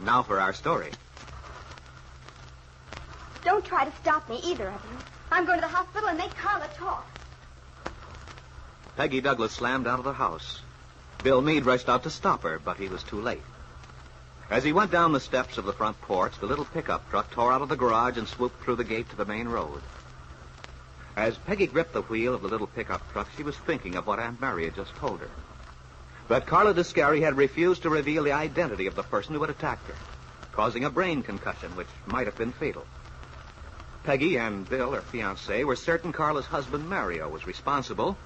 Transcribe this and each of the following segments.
Now for our story. Don't try to stop me, either of you. I'm going to the hospital and make Carla talk. Peggy Douglas slammed out of the house. Bill Meade rushed out to stop her, but he was too late. As he went down the steps of the front porch, the little pickup truck tore out of the garage and swooped through the gate to the main road. As Peggy gripped the wheel of the little pickup truck, she was thinking of what Aunt Mary had just told her. That Carla Descari had refused to reveal the identity of the person who had attacked her, causing a brain concussion which might have been fatal. Peggy and Bill, her fiancé, were certain Carla's husband, Mario, was responsible.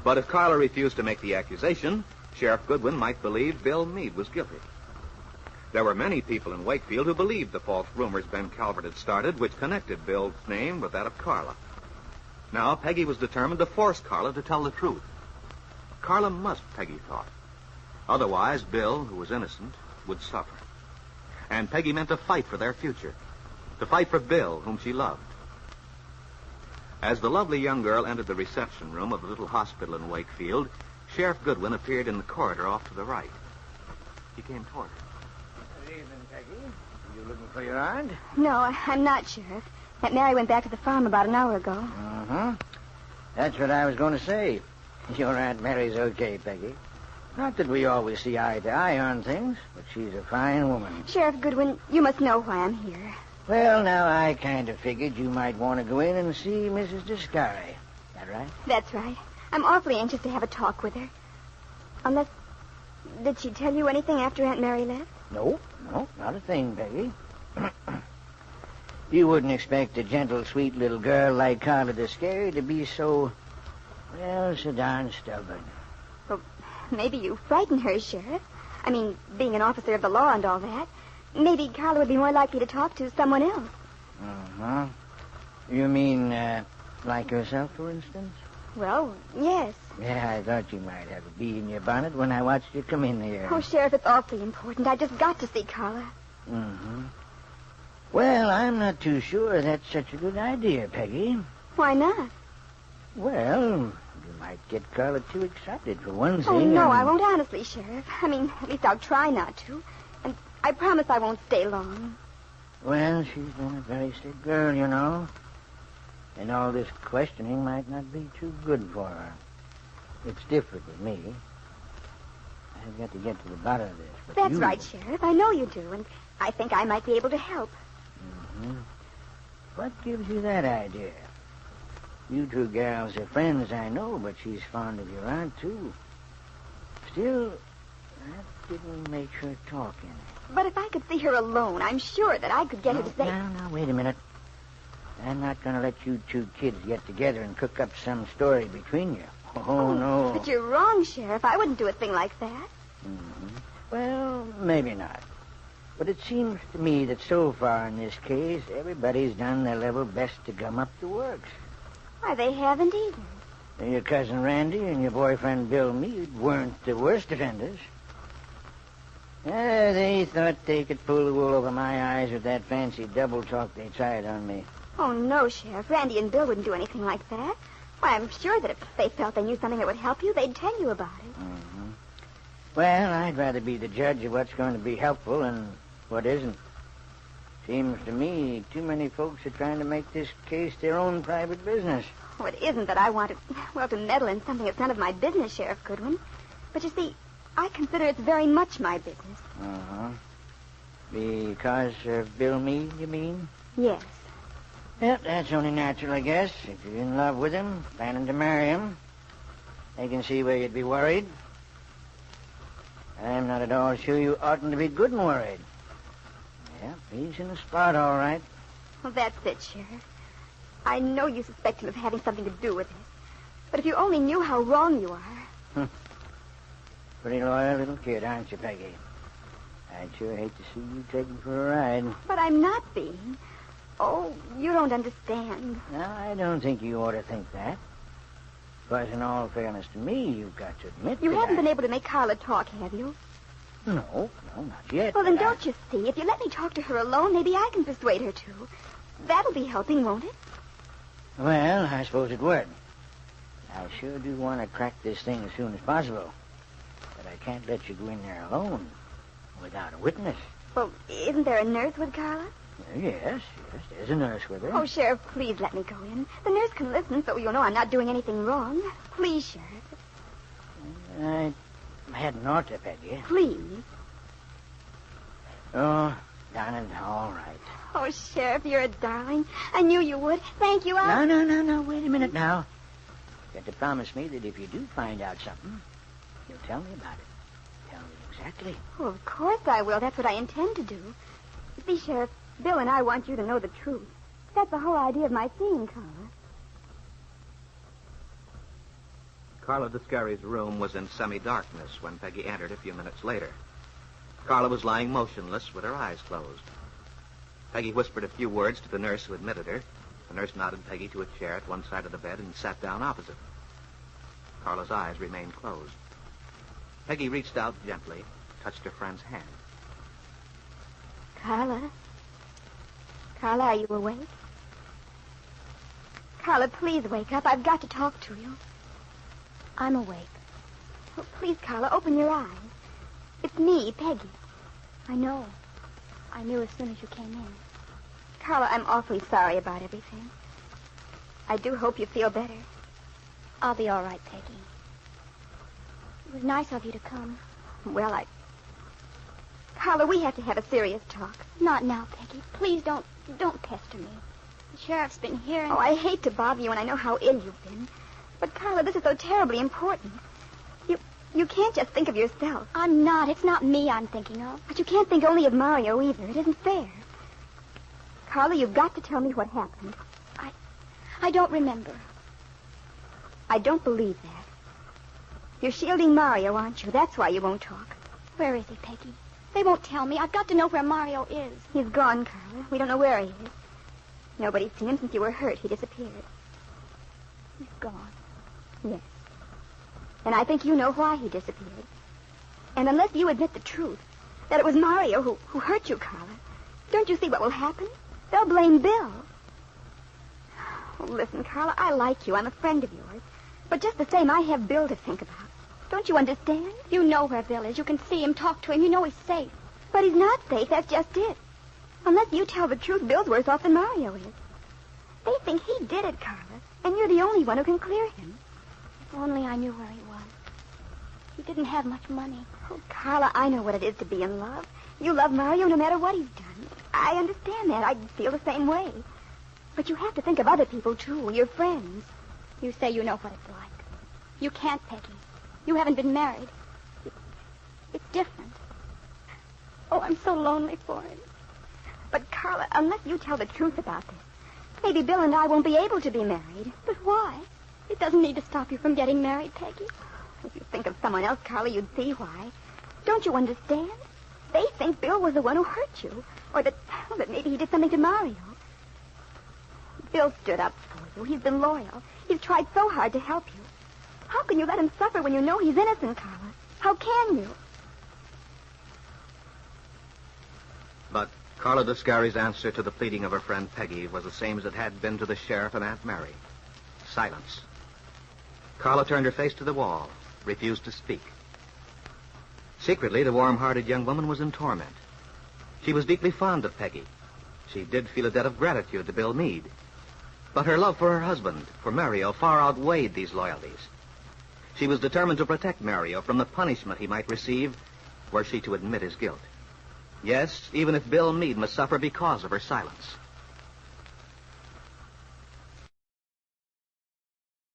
But if Carla refused to make the accusation, Sheriff Goodwin might believe Bill Meade was guilty. There were many people in Wakefield who believed the false rumors Ben Calvert had started, which connected Bill's name with that of Carla. Now, Peggy was determined to force Carla to tell the truth. Carla must, Peggy thought. Otherwise, Bill, who was innocent, would suffer. And Peggy meant to fight for their future. To fight for Bill, whom she loved. As the lovely young girl entered the reception room of the little hospital in Wakefield, Sheriff Goodwin appeared in the corridor off to the right. He came toward her. Good evening, Peggy. Are you looking for your aunt? No, I'm not, Sheriff. Aunt Mary went back to the farm about an hour ago. Uh-huh. That's what I was going to say. Your Aunt Mary's okay, Peggy. Not that we always see eye to eye on things, but she's a fine woman. Sheriff Goodwin, you must know why I'm here. Well, now, I kind of figured you might want to go in and see Mrs. Descari. That right? That's right. I'm awfully anxious to have a talk with her. Unless... Did she tell you anything after Aunt Mary left? No, not a thing, Peggy. You wouldn't expect a gentle, sweet little girl like Carla Descari to be so darn stubborn. Well, maybe you frightened her, Sheriff. I mean, being an officer of the law and all that. Maybe Carla would be more likely to talk to someone else. Uh-huh. You mean, like yourself, for instance? Well, yes. Yeah, I thought you might have a bee in your bonnet when I watched you come in here. Oh, Sheriff, it's awfully important. I just got to see Carla. Mm-hmm. Well, I'm not too sure that's such a good idea, Peggy. Why not? Well, you might get Carla too excited, for one thing. Oh, no, I won't honestly, Sheriff. I mean, at least I'll try not to. And I promise I won't stay long. Well, she's been a very sick girl, you know. And all this questioning might not be too good for her. It's different with me. I've got to get to the bottom of this. But That's right, Sheriff. I know you do, and I think I might be able to help. Mm-hmm. What gives you that idea? You two gals are friends, I know, but she's fond of your aunt, too. Still, that didn't make her talk any. But if I could see her alone, I'm sure that I could get her to say... Now, wait a minute. I'm not going to let you two kids get together and cook up some story between you. Oh, no. But you're wrong, Sheriff. I wouldn't do a thing like that. Mm-hmm. Well, maybe not. But it seems to me that so far in this case, everybody's done their level best to gum up the works. Why, they haven't either. Your cousin Randy and your boyfriend Bill Meade weren't the worst offenders. They thought they could pull the wool over my eyes with that fancy double talk they tried on me. Oh, no, Sheriff. Randy and Bill wouldn't do anything like that. Why, I'm sure that if they felt they knew something that would help you, they'd tell you about it. Mm-hmm. Well, I'd rather be the judge of what's going to be helpful and what isn't. Seems to me too many folks are trying to make this case their own private business. Oh, it isn't that I want to meddle in something that's none of my business, Sheriff Goodwin. But you see, I consider it's very much my business. Uh-huh. Because of Bill Meade, you mean? Yes. Yep, that's only natural, I guess. If you're in love with him, planning to marry him, I can see where you'd be worried. I'm not at all sure you oughtn't to be good and worried. Yep, he's in the spot, all right. Well, that's it, Sheriff. I know you suspect him of having something to do with it. But if you only knew how wrong you are... Pretty loyal little kid, aren't you, Peggy? I'd sure hate to see you taken for a ride. But I'm not being. Oh, you don't understand. No, I don't think you ought to think that. But in all fairness to me, you've got to admit You that haven't been able to make Carla talk, have you? No, not yet. Well, then don't you see? If you let me talk to her alone, maybe I can persuade her to. That'll be helping, won't it? Well, I suppose it would. I sure do want to crack this thing as soon as possible. But I can't let you go in there alone without a witness. Well, isn't there a nurse with Carla? Yes, there's a nurse with her. Oh, Sheriff, please let me go in. The nurse can listen, so you'll know I'm not doing anything wrong. Please, Sheriff. I hadn't ought to, Peggy. Please. Oh, darling, all right. Oh, Sheriff, you're a darling. I knew you would. Thank you. No. Wait a minute now. You have to promise me that if you do find out something, you'll tell me about it. Tell me exactly. Oh, of course I will. That's what I intend to do. See, Sheriff, Bill and I want you to know the truth. That's the whole idea of my seeing Carla. Carla Descary's room was in semi-darkness when Peggy entered a few minutes later. Carla was lying motionless with her eyes closed. Peggy whispered a few words to the nurse who admitted her. The nurse nodded Peggy to a chair at one side of the bed and sat down opposite. Carla's eyes remained closed. Peggy reached out gently, touched her friend's hand. Carla? Carla, are you awake? Carla, please wake up. I've got to talk to you. I'm awake. Oh, please, Carla, open your eyes. It's me, Peggy. I know. I knew as soon as you came in. Carla, I'm awfully sorry about everything. I do hope you feel better. I'll be all right, Peggy. It was nice of you to come. Well, Carla, we have to have a serious talk. Not now, Peggy. Please don't pester me. The sheriff's been here and... Oh, I hate to bother you, and I know how ill you've been. But, Carla, this is so terribly important. You can't just think of yourself. I'm not. It's not me I'm thinking of. But you can't think only of Mario either. It isn't fair. Carla, you've got to tell me what happened. I don't remember. I don't believe that. You're shielding Mario, aren't you? That's why you won't talk. Where is he, Peggy? They won't tell me. I've got to know where Mario is. He's gone, Carla. We don't know where he is. Nobody's seen him since you were hurt. He disappeared. He's gone. Yes. And I think you know why he disappeared. And unless you admit the truth, that it was Mario who hurt you, Carla, don't you see what will happen? They'll blame Bill. Oh, listen, Carla, I like you. I'm a friend of yours. But just the same, I have Bill to think about. Don't you understand? You know where Bill is. You can see him, talk to him. You know he's safe. But he's not safe. That's just it. Unless you tell the truth, Bill's worse off than Mario is. They think he did it, Carla, and you're the only one who can clear him. If only I knew where he was. He didn't have much money. Oh, Carla, I know what it is to be in love. You love Mario no matter what he's done. I understand that. I feel the same way. But you have to think of other people, too, your friends. You say you know what it's like. You can't, Peggy. You haven't been married. It's different. Oh, I'm so lonely for him. But, Carla, unless you tell the truth about this, maybe Bill and I won't be able to be married. But why? It doesn't need to stop you from getting married, Peggy. If you think of someone else, Carla, you'd see why. Don't you understand? They think Bill was the one who hurt you. Or that maybe he did something to Mario. Bill stood up for you. He's been loyal. He's tried so hard to help you. How can you let him suffer when you know he's innocent, Carla? How can you? But Carla Descary's answer to the pleading of her friend Peggy was the same as it had been to the sheriff and Aunt Mary. Silence. Carla turned her face to the wall, refused to speak. Secretly, the warm-hearted young woman was in torment. She was deeply fond of Peggy. She did feel a debt of gratitude to Bill Meade. But her love for her husband, for Mario, far outweighed these loyalties. She was determined to protect Mario from the punishment he might receive were she to admit his guilt. Yes, even if Bill Meade must suffer because of her silence.